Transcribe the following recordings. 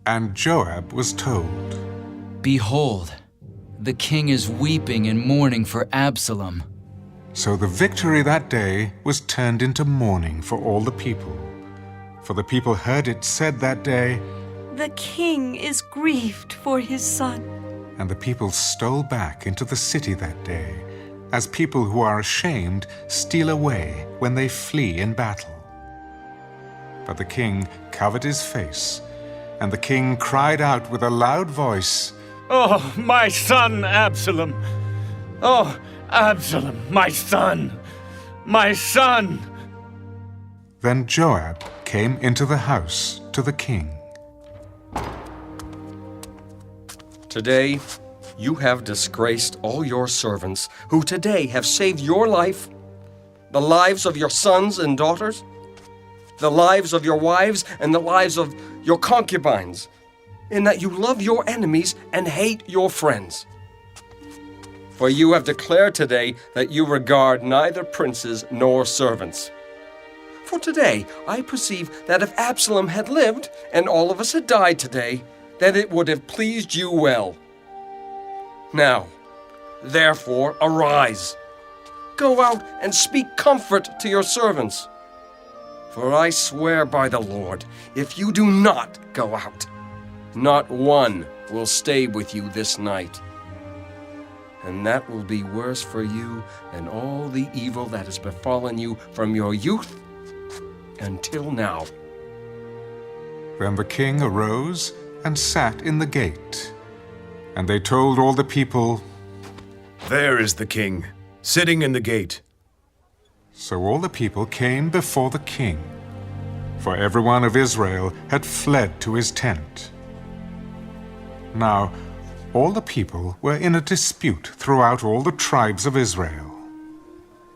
And Joab was told, "Behold, the king is weeping and mourning for Absalom." So the victory that day was turned into mourning for all the people. For the people heard it said that day, "The king is grieved for his son." and the people stole back into the city that day, as people who are ashamed steal away when they flee in battle. But the king covered his face, and the king cried out with a loud voice, "Oh, my son Absalom! Oh, Absalom, my son! My son!" Then Joab came into the house to the king. Today, you have disgraced all your servants, who today have saved your life, the lives of your sons and daughters, the lives of your wives, and the lives of your concubines, in that you love your enemies and hate your friends. For you have declared today that you regard neither princes nor servants. For today I perceive that if Absalom had lived, and all of us had died today, that it would have pleased you well. Now, therefore, arise. Go out and speak comfort to your servants. For I swear by the Lord, if you do not go out, not one will stay with you this night. And that will be worse for you than all the evil that has befallen you from your youth until now. Then the king arose and sat in the gate. And they told all the people, "There is the king, sitting in the gate." So all the people came before the king, for everyone of Israel had fled to his tent. Now all the people were in a dispute throughout all the tribes of Israel.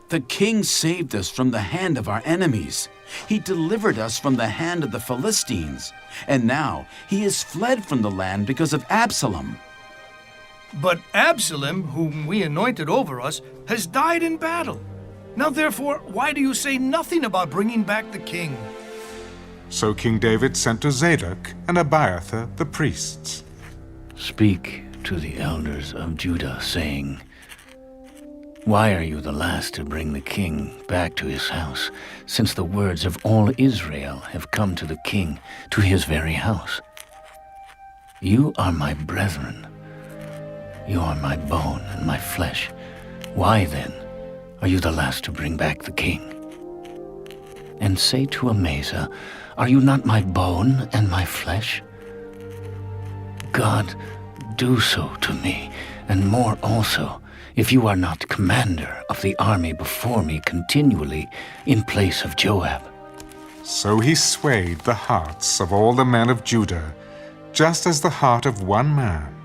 The king saved us from the hand of our enemies. He delivered us from the hand of the Philistines. And now he is fled from the land because of Absalom. But Absalom, whom we anointed over us, has died in battle. Now therefore, why do you say nothing about bringing back the king?" So King David sent to Zadok and Abiathar the priests. "Speak to the elders of Judah, saying, Why are you the last to bring the king back to his house, since the words of all Israel have come to the king, to his very house? You are my brethren. You are my bone and my flesh. Why then are you the last to bring back the king? And say to Amasa, Are you not my bone and my flesh? God, do so to me, and more also, if you are not commander of the army before me continually in place of Joab." So he swayed the hearts of all the men of Judah, just as the heart of one man,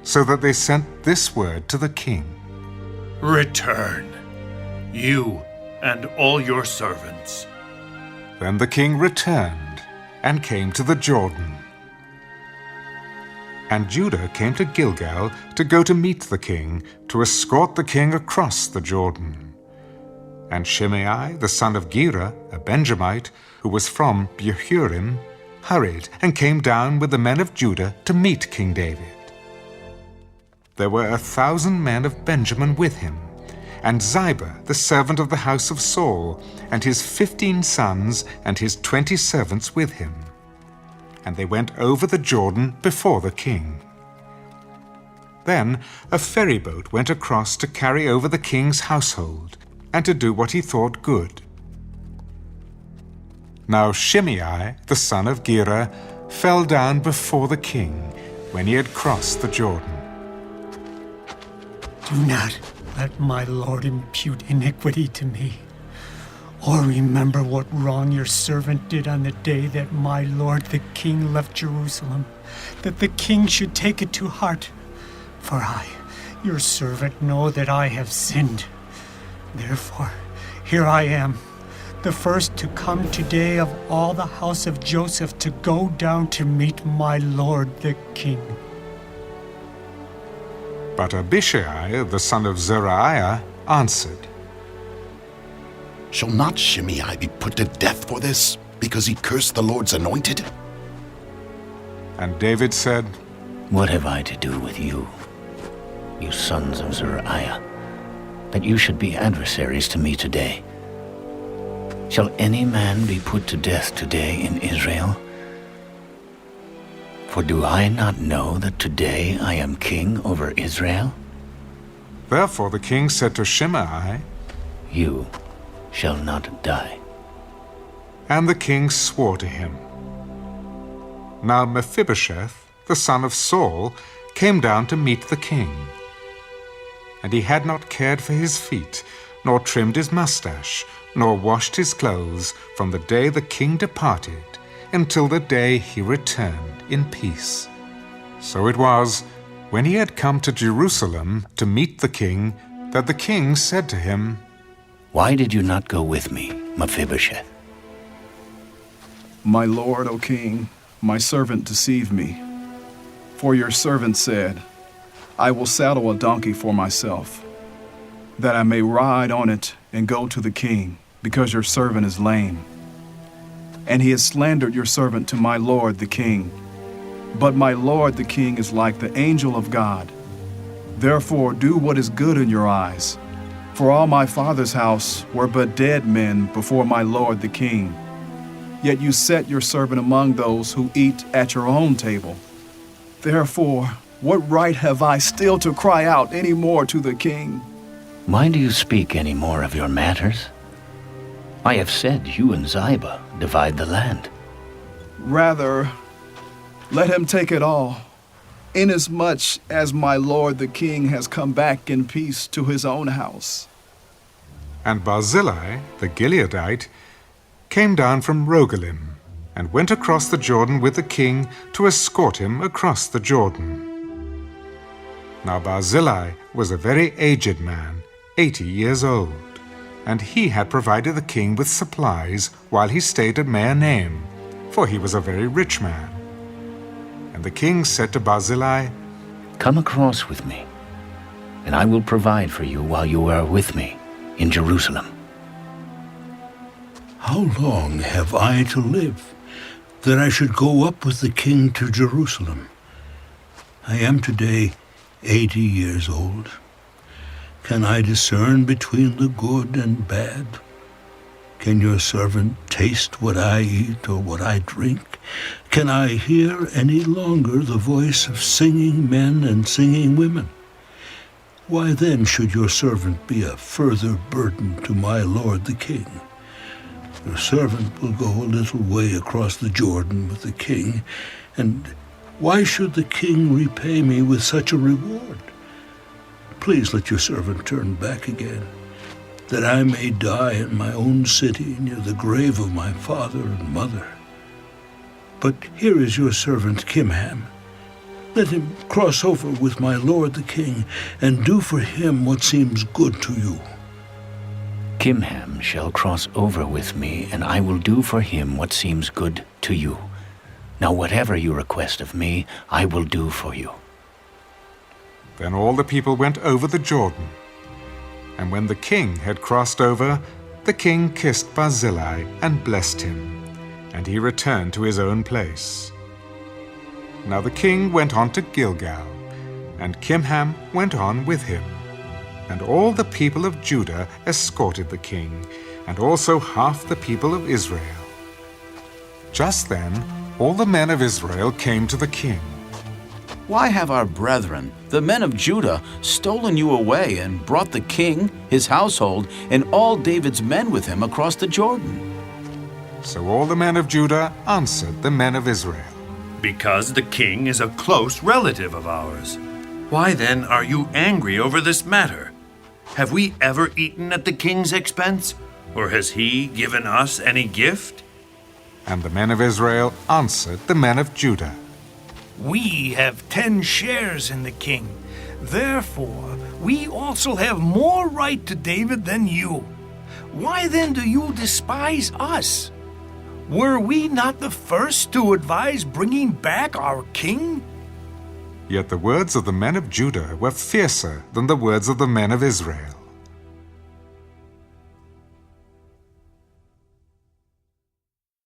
so that they sent this word to the king. "Return, you and all your servants." Then the king returned and came to the Jordan. And Judah came to Gilgal to go to meet the king, to escort the king across the Jordan. And Shimei, the son of Gera, a Benjamite, who was from Behurim, hurried and came down with the men of Judah to meet King David. There were 1,000 men of Benjamin with him, and Ziba, the servant of the house of Saul, and his 15 sons and his 20 servants with him. And they went over the Jordan before the king. Then a ferry boat went across to carry over the king's household, and to do what he thought good. Now Shimei, the son of Gera, fell down before the king when he had crossed the Jordan. "Do not let my lord impute iniquity to me, or remember what wrong your servant did on the day that my lord the king left Jerusalem, that the king should take it to heart. For I, your servant, know that I have sinned. Therefore, here I am, the first to come today of all the house of Joseph to go down to meet my lord the king." But Abishai, the son of Zeruiah, answered, "Shall not Shimei be put to death for this, because he cursed the Lord's anointed?" And David said, What have I to do with you, you sons of Zeruiah, that you should be adversaries to me today? Shall any man be put to death today in Israel? For do I not know that today I am king over Israel? Therefore the king said to Shimei, You shall not die. And the king swore to him. Now Mephibosheth, the son of Saul, came down to meet the king. And he had not cared for his feet, nor trimmed his mustache, nor washed his clothes from the day the king departed until the day he returned in peace. So it was, when he had come to Jerusalem to meet the king, that the king said to him, Why did you not go with me, Mephibosheth? My lord, O king, my servant deceived me. For your servant said, I will saddle a donkey for myself, that I may ride on it and go to the king, because your servant is lame. And he has slandered your servant to my lord the king. But my lord the king is like the angel of God. Therefore do what is good in your eyes. For all my father's house were but dead men before my lord the king. Yet you set your servant among those who eat at your own table. Therefore, what right have I still to cry out any more to the king? Why do you speak any more of your matters? I have said you and Ziba divide the land. Rather, let him take it all, inasmuch as my lord the king has come back in peace to his own house. And Barzillai, the Gileadite, came down from Rogelim, and went across the Jordan with the king to escort him across the Jordan. Now Barzillai was a very aged man, 80 years old, and he had provided the king with supplies while he stayed at Mahanaim, for he was a very rich man. And the king said to Barzillai, Come across with me, and I will provide for you while you are with me in Jerusalem. How long have I to live, that I should go up with the king to Jerusalem? I am today 80 years old. Can I discern between the good and bad? Can your servant taste what I eat or what I drink? Can I hear any longer the voice of singing men and singing women? Why then should your servant be a further burden to my lord the king? Your servant will go a little way across the Jordan with the king, and why should the king repay me with such a reward? Please let your servant turn back again, that I may die in my own city near the grave of my father and mother. But here is your servant Kimham. Let him cross over with my lord the king, and do for him what seems good to you. Kimham shall cross over with me, and I will do for him what seems good to you. Now whatever you request of me, I will do for you. Then all the people went over the Jordan. And when the king had crossed over, the king kissed Barzillai and blessed him, and he returned to his own place. Now the king went on to Gilgal, and Kimham went on with him. And all the people of Judah escorted the king, and also half the people of Israel. Just then all the men of Israel came to the king. Why have our brethren, the men of Judah, stolen you away and brought the king, his household, and all David's men with him across the Jordan? So all the men of Judah answered the men of Israel, Because the king is a close relative of ours. Why then are you angry over this matter? Have we ever eaten at the king's expense, or has he given us any gift? And the men of Israel answered the men of Judah, We have 10 shares in the king. Therefore, we also have more right to David than you. Why then do you despise us? Were we not the first to advise bringing back our king? Yet the words of the men of Judah were fiercer than the words of the men of Israel.